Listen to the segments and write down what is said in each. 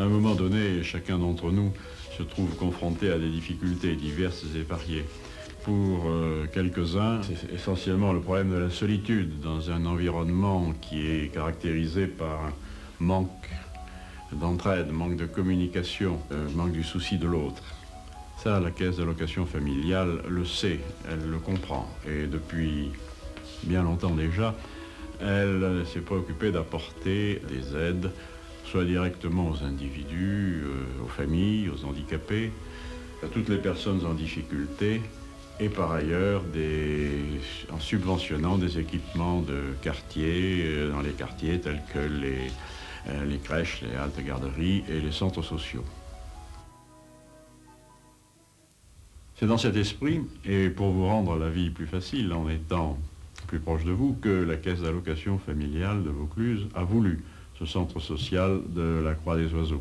un moment donné, chacun d'entre nous se trouve confronté à des difficultés diverses et variées. Pour quelques-uns, c'est essentiellement le problème de la solitude dans un environnement qui est caractérisé par un manque d'entraide, manque de communication, manque du souci de l'autre. Ça, la caisse d'allocation familiale le sait, elle le comprend. Et depuis bien longtemps déjà, elle s'est préoccupée d'apporter des aides, soit directement aux individus, aux familles, aux handicapés, à toutes les personnes en difficulté, et par ailleurs en subventionnant des équipements de quartier dans les quartiers tels que les crèches, les haltes garderies et les centres sociaux. C'est dans cet esprit, et pour vous rendre la vie plus facile en étant plus proche de vous, que la caisse d'allocation familiale de Vaucluse a voulu ce centre social de la Croix des Oiseaux.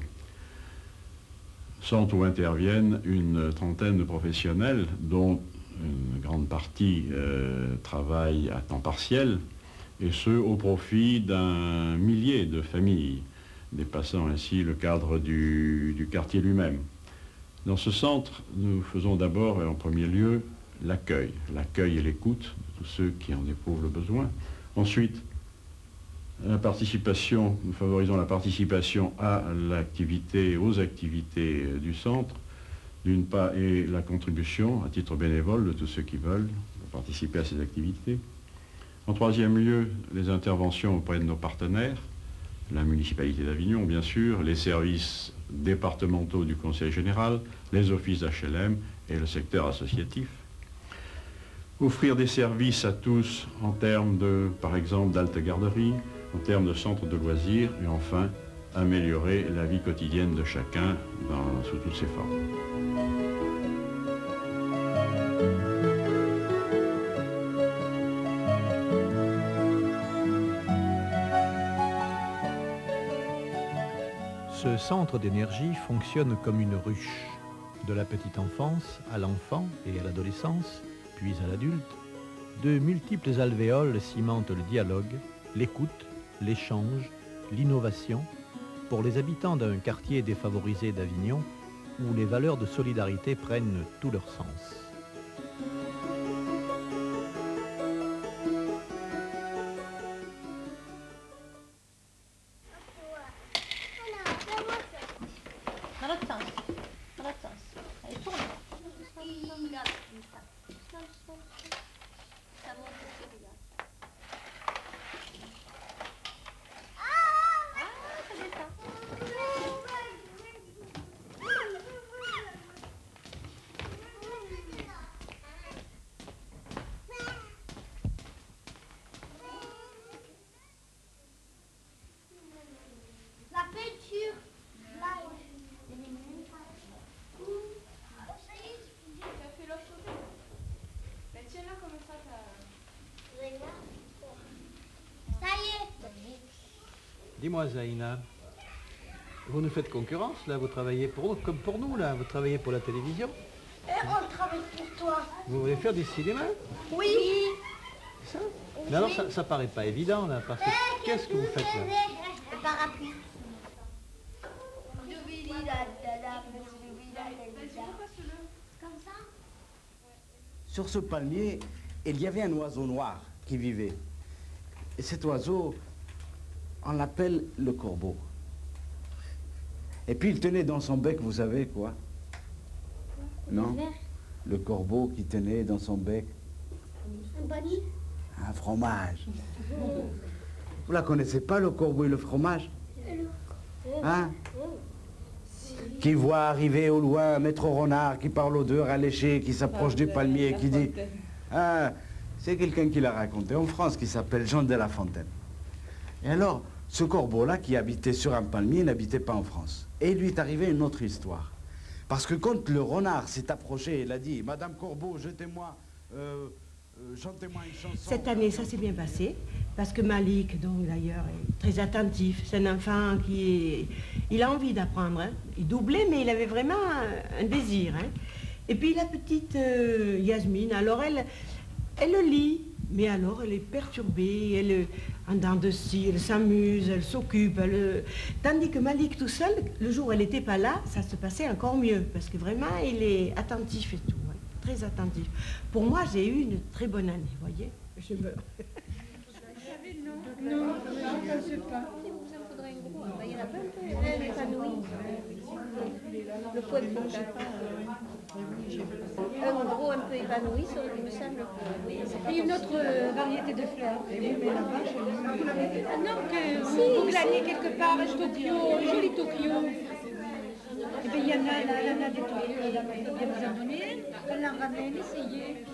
Centre où interviennent une trentaine de professionnels, dont une grande partie travaille à temps partiel, et ce au profit d'un millier de familles, dépassant ainsi le cadre du quartier lui-même. Dans ce centre, nous faisons d'abord et en premier lieu l'accueil et l'écoute de tous ceux qui en éprouvent le besoin. Ensuite, la participation, nous favorisons la participation aux activités du centre, d'une part, et la contribution à titre bénévole de tous ceux qui veulent participer à ces activités. En troisième lieu, les interventions auprès de nos partenaires, la municipalité d'Avignon bien sûr, les services départementaux du Conseil général, les offices HLM et le secteur associatif. Offrir des services à tous en termes de, par exemple, d'halte garderie, en termes de centres de loisirs, et enfin, améliorer la vie quotidienne de chacun sous toutes ses formes. Ce centre d'énergie fonctionne comme une ruche. De la petite enfance à l'enfant et à l'adolescence, puis à l'adulte, de multiples alvéoles cimentent le dialogue, l'écoute, l'échange, l'innovation pour les habitants d'un quartier défavorisé d'Avignon où les valeurs de solidarité prennent tout leur sens. Dis-moi Zaïna, vous nous faites concurrence là, vous travaillez pour nous comme pour nous là, vous travaillez pour la télévision. On travaille pour toi. Vous voulez faire du cinéma? Oui. Ça? Mais alors ça paraît pas évident là, parce que qu'est-ce que vous faites là? Le parapluie. Sur ce palmier, il y avait un oiseau noir qui vivait. Et cet oiseau, on l'appelle le corbeau. Et puis il tenait dans son bec, vous savez quoi? Non? Le corbeau qui tenait dans son bec. Un bonnet. Un fromage. Vous la connaissez pas, le corbeau et le fromage? Hein? Qui voit arriver au loin un maître renard qui parle odeur alléchée, qui s'approche du palmier et qui dit... Ah, c'est quelqu'un qui l'a raconté en France, qui s'appelle Jean de La Fontaine. Et alors, ce corbeau-là, qui habitait sur un palmier, n'habitait pas en France. Et il lui est arrivé une autre histoire. Parce que quand le renard s'est approché, il a dit « Madame Corbeau, jetez-moi, chantez-moi une chanson. » Cette année, ça s'est bien passé, parce que Malik, donc d'ailleurs, est très attentif. C'est un enfant il a envie d'apprendre. Hein. Il doublait, mais il avait vraiment un désir. Hein. Et puis la petite Yasmine, alors elle le lit. Mais alors, elle est perturbée, elle est en dents de scie, elle s'amuse, elle s'occupe. Tandis que Malik tout seul, le jour où elle n'était pas là, ça se passait encore mieux. Parce que vraiment, il est attentif et tout. Ouais, très attentif. Pour moi, j'ai eu une très bonne année, vous voyez. Non, je ne sais pas. Ça me faudrait un gros. Il y en a pas un peu épanoui. Le point de focal. Un gros un peu épanoui, ça me semble. Et une autre variété de fleurs. Ah non, que vous glanez quelque part, Tokyo, joli Tokyo. Et bien il y en a, là, il y en a des Tokyo, la dame, elle vient vous en donner. Elle la ramène, essayez.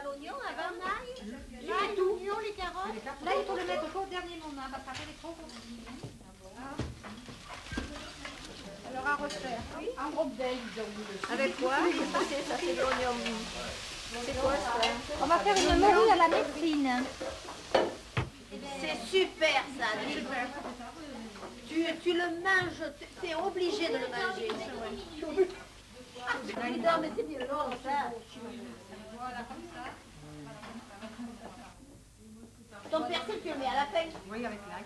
L'oignon avant l'ail, l'oignon, les carottes. Là, il faut le mettre au dernier moment, parce qu'après, il est trop confus. Alors, à refaire. Oui. En robe beige, Avec quoi? Ça fait de l'oignon. C'est quoi ça? on va faire une morue à la médecine. C'est super ça. Tu le manges, tu es obligé de le manger. Non, mais c'est bien long ça. Voilà, comme ça. Ton persil, tu le mets à la fin. Oui, avec l'ail.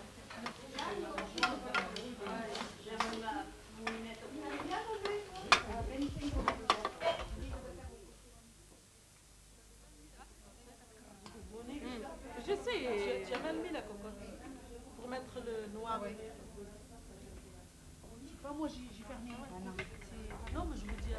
Je sais, j'ai mal mis la cocotte pour mettre le noir. Oui. Je sais pas, moi j'ai fermé. Non, mais je vous dis.